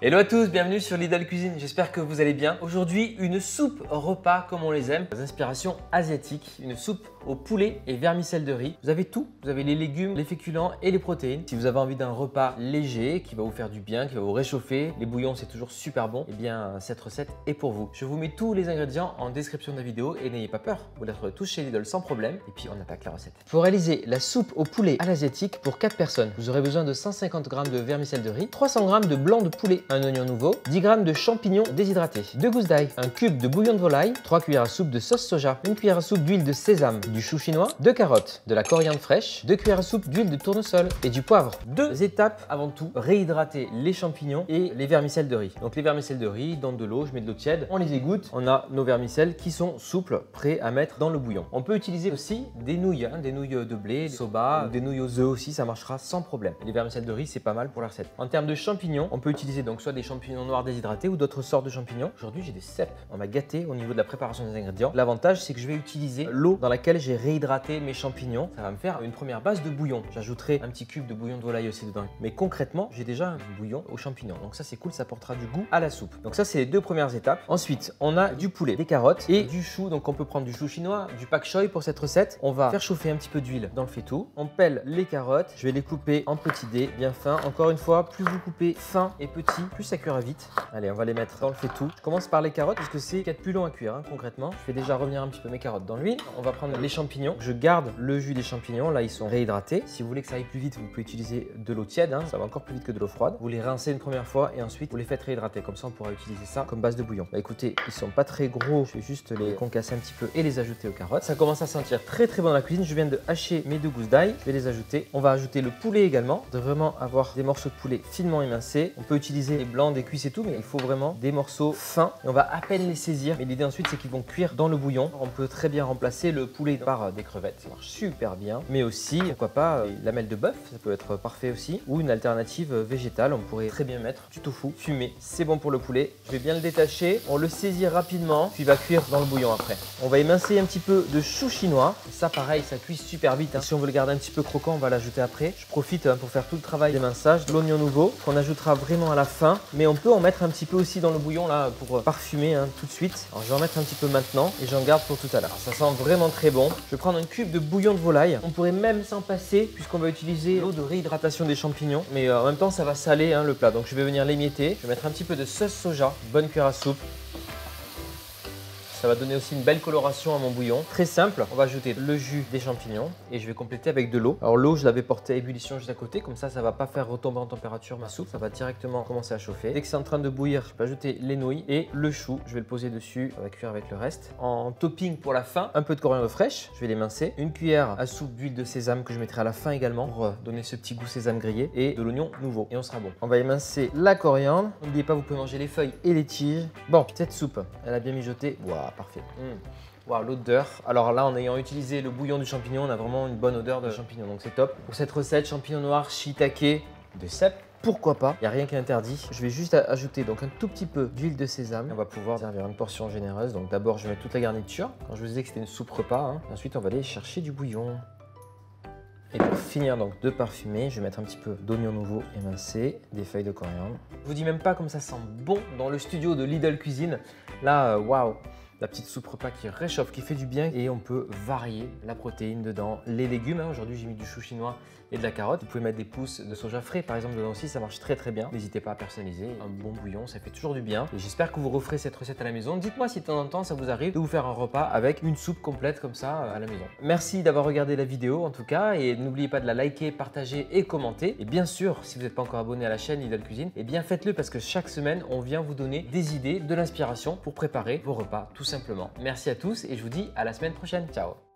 Hello à tous, bienvenue sur Lidl Cuisine, j'espère que vous allez bien. Aujourd'hui, une soupe repas comme on les aime, des inspirations asiatiques, une soupe au poulet et vermicelle de riz. Vous avez tout, vous avez les légumes, les féculents et les protéines. Si vous avez envie d'un repas léger qui va vous faire du bien, qui va vous réchauffer, les bouillons c'est toujours super bon, et bien cette recette est pour vous. Je vous mets tous les ingrédients en description de la vidéo et n'ayez pas peur, vous les retrouverez tous chez Lidl sans problème. Et puis on attaque la recette. Pour réaliser la soupe au poulet à l'asiatique pour 4 personnes, vous aurez besoin de 150 g de vermicelle de riz, 300 g de blanc de poulet, un oignon nouveau, 10 g de champignons déshydratés, 2 gousses d'ail, un cube de bouillon de volaille, 3 cuillères à soupe de sauce soja, 1 cuillère à soupe d'huile de sésame, du chou chinois, 2 carottes, de la coriandre fraîche, 2 cuillères à soupe d'huile de tournesol et du poivre. 2 étapes avant tout, réhydrater les champignons et les vermicelles de riz. Donc les vermicelles de riz, dans de l'eau, je mets de l'eau tiède, on les égoutte, on a nos vermicelles qui sont souples, prêts à mettre dans le bouillon. On peut utiliser aussi des nouilles, des nouilles de blé, soba, des nouilles aux œufs aussi, ça marchera sans problème. Les vermicelles de riz, c'est pas mal pour la recette. En termes de champignons, on peut utiliser donc soit des champignons noirs déshydratés ou d'autres sortes de champignons. Aujourd'hui, j'ai des cèpes. On m'a gâté au niveau de la préparation des ingrédients. L'avantage, c'est que je vais utiliser l'eau dans laquelle j'ai réhydraté mes champignons. Ça va me faire une première base de bouillon. J'ajouterai un petit cube de bouillon de volaille aussi dedans. Mais concrètement, j'ai déjà un bouillon aux champignons. Donc ça, c'est cool, ça apportera du goût à la soupe. Donc ça, c'est les 2 premières étapes. Ensuite, on a du poulet, des carottes et du chou. Donc on peut prendre du chou chinois, du pak choi pour cette recette. On va faire chauffer un petit peu d'huile dans le faitout. On pèle les carottes. Je vais les couper en petits dés, bien fins. Encore une fois, plus vous coupez fin et petit, plus ça cuira vite. Allez, on va les mettre dans le faitout. Je commence par les carottes parce que c'est 4 plus long à cuire concrètement. Je vais déjà revenir un petit peu mes carottes dans l'huile. On va prendre les champignons. Je garde le jus des champignons. Là, ils sont réhydratés. Si vous voulez que ça aille plus vite, vous pouvez utiliser de l'eau tiède. Ça va encore plus vite que de l'eau froide. Vous les rincez une première fois et ensuite vous les faites réhydrater. Comme ça, on pourra utiliser ça comme base de bouillon. Bah écoutez, ils sont pas très gros. Je vais juste les concasser un petit peu et les ajouter aux carottes. Ça commence à sentir très bon dans la cuisine. Je viens de hacher mes 2 gousses d'ail. Je vais les ajouter. On va ajouter le poulet également. De vraiment avoir des morceaux de poulet finement émincés. On peut utiliser les blancs, des cuisses et tout, mais il faut vraiment des morceaux fins. Et on va à peine les saisir. Mais l'idée ensuite, c'est qu'ils vont cuire dans le bouillon. On peut très bien remplacer le poulet par des crevettes. Ça marche super bien. Mais aussi, pourquoi pas, lamelles de bœuf. Ça peut être parfait aussi. Ou une alternative végétale. On pourrait très bien mettre du tofu fumé. C'est bon pour le poulet. Je vais bien le détacher. On le saisit rapidement. Puis il va cuire dans le bouillon après. On va émincer un petit peu de chou chinois. Et ça, pareil, ça cuit super vite. Si on veut le garder un petit peu croquant, on va l'ajouter après. Je profite pour faire tout le travail d'éminçage. De l'oignon nouveau qu'on ajoutera vraiment à la fin. Mais on peut en mettre un petit peu aussi dans le bouillon là pour parfumer tout de suite. Alors je vais en mettre un petit peu maintenant et j'en garde pour tout à l'heure. Ça sent vraiment très bon. Je vais prendre un cube de bouillon de volaille. On pourrait même s'en passer puisqu'on va utiliser l'eau de réhydratation des champignons. Mais en même temps, ça va saler le plat. Donc je vais venir l'émietter. Je vais mettre un petit peu de sauce soja, bonne cuillère à soupe. Ça va donner aussi une belle coloration à mon bouillon. Très simple, on va ajouter le jus des champignons et je vais compléter avec de l'eau. Alors l'eau, je l'avais portée à ébullition juste à côté, comme ça, ça va pas faire retomber en température ma soupe. Ça va directement commencer à chauffer. Dès que c'est en train de bouillir, je peux ajouter les nouilles et le chou. Je vais le poser dessus, on va cuire avec le reste. En topping pour la fin, un peu de coriandre fraîche, je vais l'émincer. Une cuillère à soupe d'huile de sésame que je mettrai à la fin également pour donner ce petit goût sésame grillé et de l'oignon nouveau et on sera bon. On va émincer la coriandre. N'oubliez pas, vous pouvez manger les feuilles et les tiges. Bon, cette soupe, elle a bien mijoté. Waouh, parfait. Waouh, l'odeur. Alors là, en ayant utilisé le bouillon du champignon, on a vraiment une bonne odeur de champignon, donc c'est top. Pour cette recette, champignons noirs, shiitake, de cèpes, pourquoi pas, il n'y a rien qui est interdit. Je vais juste ajouter donc un tout petit peu d'huile de sésame. On va pouvoir servir une portion généreuse. Donc d'abord, je vais mettre toute la garniture. Quand je vous disais que c'était une soupe repas, ensuite on va aller chercher du bouillon. Et pour finir donc de parfumer, je vais mettre un petit peu d'oignon nouveau émincé, des feuilles de coriandre. Je vous dis même pas comme ça sent bon dans le studio de Lidl Cuisine. Là, waouh! La petite soupe repas qui réchauffe, qui fait du bien et on peut varier la protéine dedans. Les légumes, aujourd'hui j'ai mis du chou chinois et de la carotte. Vous pouvez mettre des pousses de soja frais par exemple dedans aussi, ça marche très bien. N'hésitez pas à personnaliser, un bon bouillon, ça fait toujours du bien. Et j'espère que vous referez cette recette à la maison. Dites-moi si de temps en temps ça vous arrive de vous faire un repas avec une soupe complète comme ça à la maison. Merci d'avoir regardé la vidéo en tout cas et n'oubliez pas de la liker, partager et commenter. Et bien sûr, si vous n'êtes pas encore abonné à la chaîne Lidl Cuisine, eh bien faites-le parce que chaque semaine on vient vous donner des idées, de l'inspiration pour préparer vos repas tout simplement. Merci à tous et je vous dis à la semaine prochaine. Ciao!